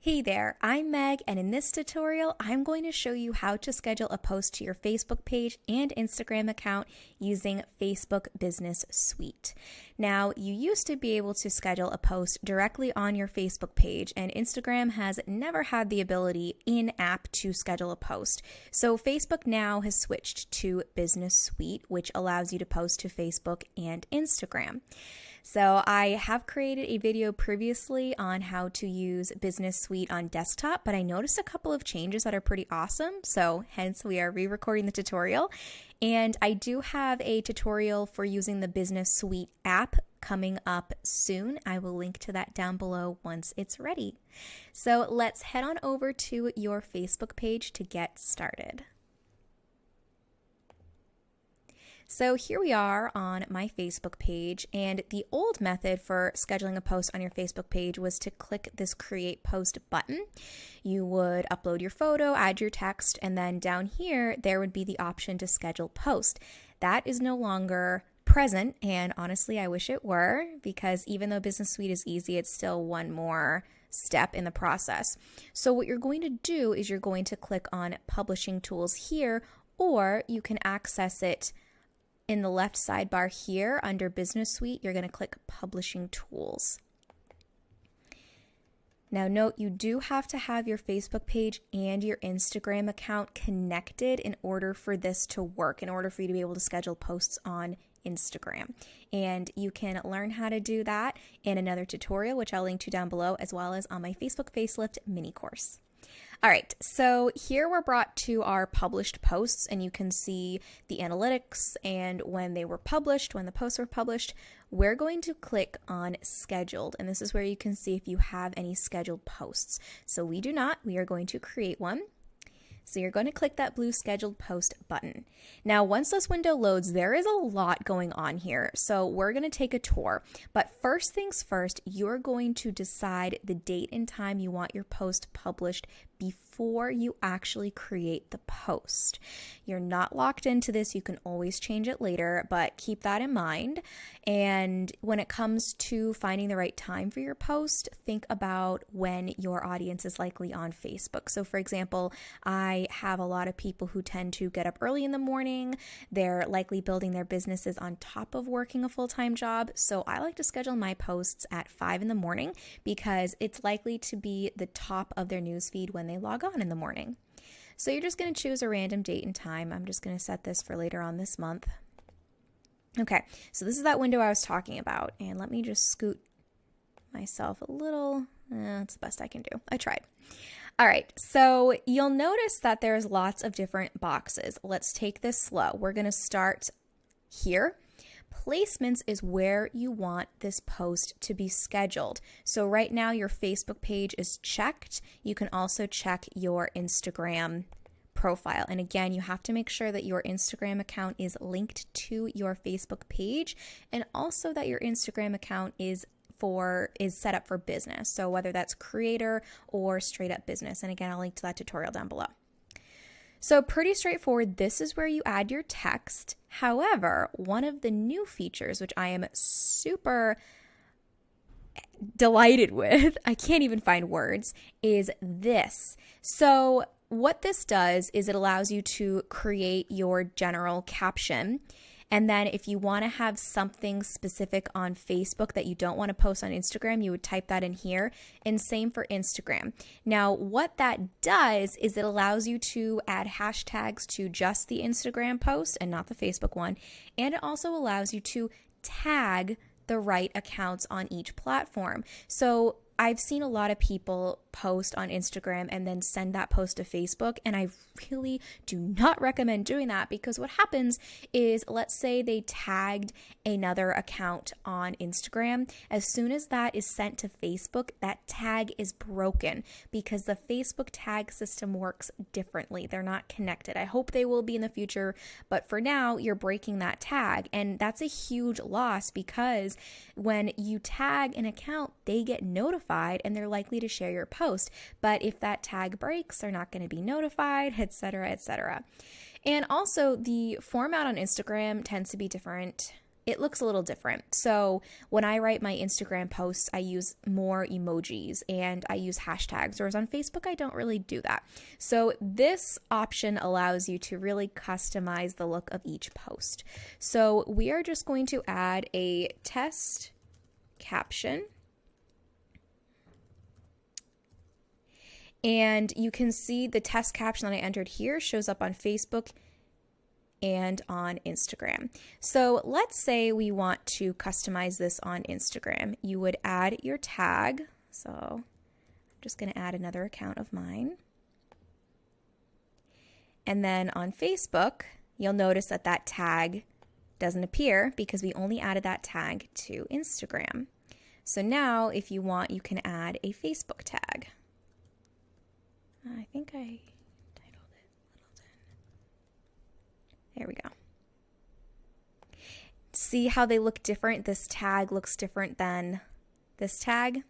Hey there, I'm Meg, and in this tutorial, I'm going to show you how to schedule a post to your Facebook page and Instagram account using Facebook Business Suite. Now, you used to be able to schedule a post directly on your Facebook page, and Instagram has never had the ability in-app to schedule a post. So Facebook now has switched to Business Suite, which allows you to post to Facebook and Instagram. So I have created a video previously on how to use Business Suite on desktop, but I noticed a couple of changes that are pretty awesome. So hence we are re-recording the tutorial. And I do have a tutorial for using the Business Suite app coming up soon. I will link to that down below once it's ready. So let's head on over to your Facebook page to get started. So here we are on my Facebook page, and the old method for scheduling a post on your Facebook page was to click this Create Post button. You would upload your photo, add your text, and then down here there would be the option to schedule post. That is no longer present, and honestly I wish it were, because even though Business Suite is easy, it's still one more step in the process. So what you're going to do is you're going to click on Publishing Tools here, or you can access it in the left sidebar here under Business Suite. You're going to click Publishing Tools. Now note, you do have to have your Facebook page and your Instagram account connected in order for this to work, in order for you to be able to schedule posts on Instagram. And you can learn how to do that in another tutorial, which I'll link to down below, as well as on my Facebook Facelift mini course. All right, so here we're brought to our published posts, and you can see the analytics and when they were published, when the posts were published. We're going to click on Scheduled, and this is where you can see if you have any scheduled posts. So we do not. We are going to create one. So you're going to click that blue Scheduled Post button. Now, once this window loads, there is a lot going on here. So we're going to take a tour. But first things first, you're going to decide the date and time you want your post published before you actually create the post. You're not locked into this. You can always change it later, but keep that in mind. And when it comes to finding the right time for your post, think about when your audience is likely on Facebook. So for example, I have a lot of people who tend to get up early in the morning. They're likely building their businesses on top of working a full-time job. So I like to schedule my posts at 5 in the morning because it's likely to be the top of their newsfeed when they log on in the morning. So you're just going to choose a random date and time. I'm just going to set this for later on this month. Okay, so this is that window I was talking about. And let me just scoot myself a little. That's the best I can do. I tried. All right, so you'll notice that there's lots of different boxes. Let's take this slow. We're going to start here. Placements is where you want this post to be scheduled. So right now your Facebook page is checked. You can also check your Instagram profile. And again, you have to make sure that your Instagram account is linked to your Facebook page, and also that your Instagram account is set up for business. So whether that's creator or straight up business. And again, I'll link to that tutorial down below. So pretty straightforward. This is where you add your text. However, one of the new features, which I am super delighted with, I can't even find words, is this. So what this does is it allows you to create your general caption. And then if you want to have something specific on Facebook that you don't want to post on Instagram, you would type that in here, and same for Instagram. Now, what that does is it allows you to add hashtags to just the Instagram post and not the Facebook one. And it also allows you to tag the right accounts on each platform. So I've seen a lot of people post on Instagram and then send that post to Facebook, and I really do not recommend doing that, because what happens is, let's say they tagged another account on Instagram. As soon as that is sent to Facebook, that tag is broken because the Facebook tag system works differently. They're not connected. I hope they will be in the future, but for now, you're breaking that tag, and that's a huge loss, because when you tag an account, they get notified and they're likely to share your post. But if that tag breaks, they're not going to be notified, etc., etc. And also, the format on Instagram tends to be different. it looks a little different. So when I write my Instagram posts, I use more emojis and I use hashtags, whereas on Facebook, I don't really do that. So this option allows you to really customize the look of each post. So we are just going to add a test caption. And you can see the test caption that I entered here shows up on Facebook and on Instagram. So let's say we want to customize this on Instagram. You would add your tag. So I'm just going to add another account of mine. And then on Facebook, you'll notice that that tag doesn't appear because we only added that tag to Instagram. So now if you want, you can add a Facebook tag. I think I titled it Littleton. There we go. See how they look different? This tag looks different than this tag.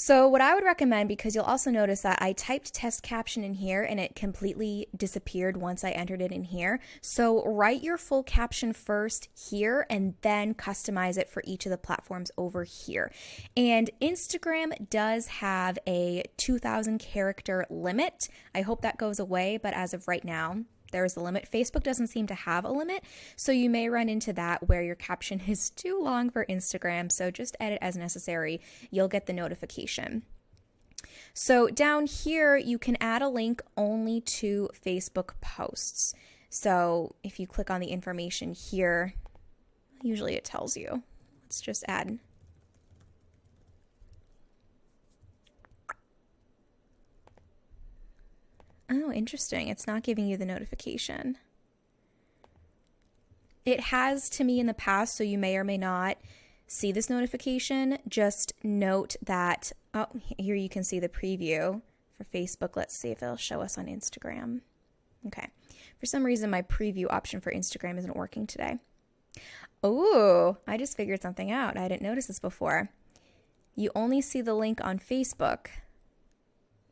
So what I would recommend, because you'll also notice that I typed test caption in here and it completely disappeared once I entered it in here. So write your full caption first here and then customize it for each of the platforms over here. And Instagram does have a 2,000 character limit. I hope that goes away, but as of right now, there's a limit. Facebook doesn't seem to have a limit, so you may run into that where your caption is too long for Instagram, so just edit as necessary. You'll get the notification. So down here, you can add a link only to Facebook posts. So if you click on the information here, usually it tells you. Let's just add. Oh, interesting. It's not giving you the notification. It has to me in the past, so you may or may not see this notification. Just note that, oh, here you can see the preview for Facebook. Let's see if it'll show us on Instagram. Okay. For some reason, my preview option for Instagram isn't working today. Oh, I just figured something out. I didn't notice this before. You only see the link on Facebook.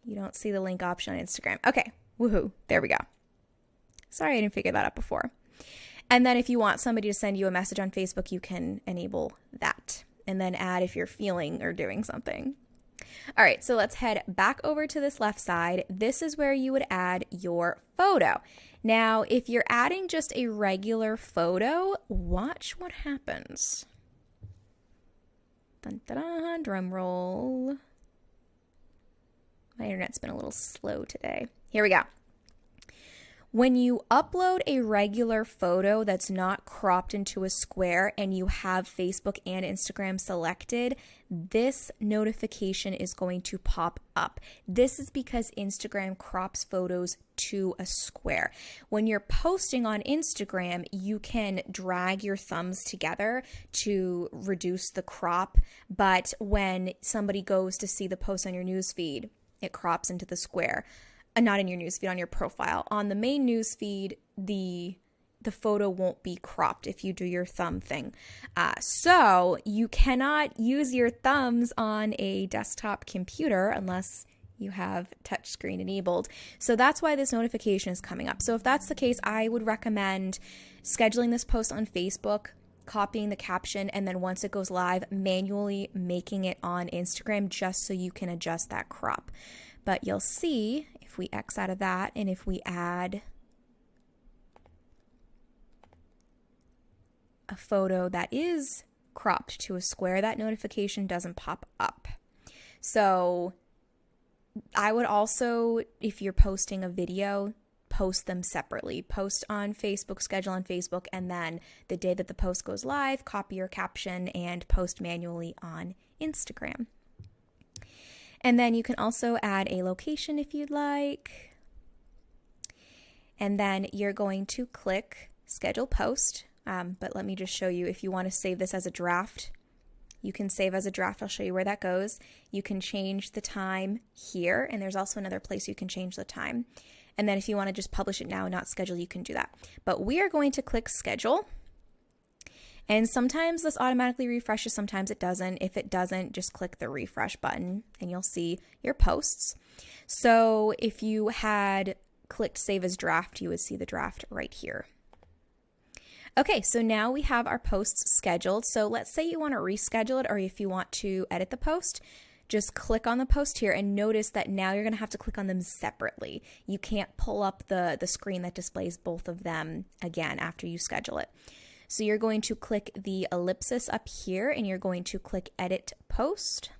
You don't see the link option on Instagram. Okay, woohoo, there we go. Sorry I didn't figure that out before. And then if you want somebody to send you a message on Facebook, you can enable that and then add if you're feeling or doing something. All right, so let's head back over to this left side. This is where you would add your photo. Now, if you're adding just a regular photo, watch what happens. Dun, dun, dun, drum roll. My internet's been a little slow today. Here we go. When you upload a regular photo that's not cropped into a square and you have Facebook and Instagram selected, this notification is going to pop up. This is because Instagram crops photos to a square. When you're posting on Instagram, you can drag your thumbs together to reduce the crop, but when somebody goes to see the post on your newsfeed, it crops into the square. Not in your newsfeed, on your profile. On the main newsfeed, the photo won't be cropped if you do your thumb thing. So you cannot use your thumbs on a desktop computer unless you have touchscreen enabled. So that's why this notification is coming up. So if that's the case, I would recommend scheduling this post on Facebook, copying the caption, and then once it goes live, manually making it on Instagram just so you can adjust that crop. But you'll see if we X out of that and if we add a photo that is cropped to a square, that notification doesn't pop up. So I would also, if you're posting a video, post them separately. Post on Facebook, schedule on Facebook, and then the day that the post goes live, copy your caption and post manually on Instagram. And then you can also add a location if you'd like. And then you're going to click schedule post. But let me just show you, if you want to save this as a draft, you can save as a draft. I'll show you where that goes. You can change the time here, and there's also another place you can change the time. And then if you want to just publish it now, not schedule, you can do that. But we are going to click schedule. And sometimes this automatically refreshes, sometimes it doesn't. If it doesn't, just click the refresh button and you'll see your posts. So if you had clicked save as draft, you would see the draft right here. Okay, so now we have our posts scheduled. So let's say you want to reschedule it, or if you want to edit the post, just click on the post here and notice that now you're going to have to click on them separately. You can't pull up the screen that displays both of them again after you schedule it. So you're going to click the ellipsis up here and you're going to click Edit Post.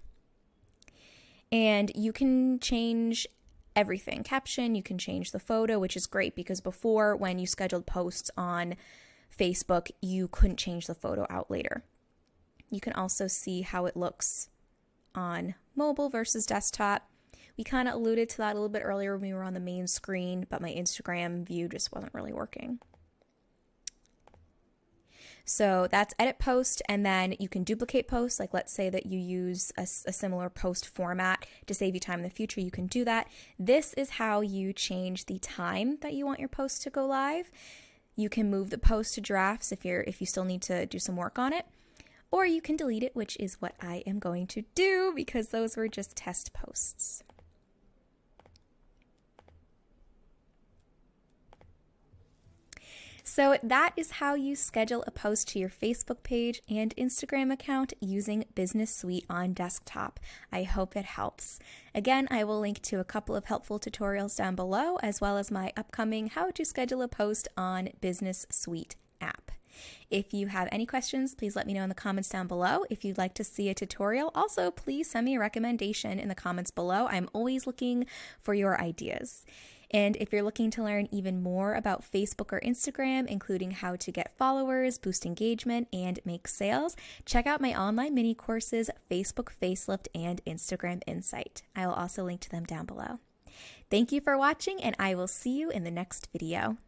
And you can change everything. Caption, you can change the photo, which is great because before, when you scheduled posts on Facebook, you couldn't change the photo out later. You can also see how it looks on mobile versus desktop. We kind of alluded to that a little bit earlier when we were on the main screen, but my Instagram view just wasn't really working. So that's edit post, and then you can duplicate posts. Like let's say that you use a similar post format to save you time in the future, you can do that. This is how you change the time that you want your post to go live. You can move the post to drafts if you still need to do some work on it, or you can delete it, which is what I am going to do because those were just test posts. So that is how you schedule a post to your Facebook page and Instagram account using Business Suite on desktop. I hope it helps. Again, I will link to a couple of helpful tutorials down below, as well as my upcoming How to Schedule a Post on Business Suite app. If you have any questions, please let me know in the comments down below. If you'd like to see a tutorial, also please send me a recommendation in the comments below. I'm always looking for your ideas. And if you're looking to learn even more about Facebook or Instagram, including how to get followers, boost engagement, and make sales, check out my online mini courses, Facebook Facelift and Instagram Insight. I will also link to them down below. Thank you for watching, and I will see you in the next video.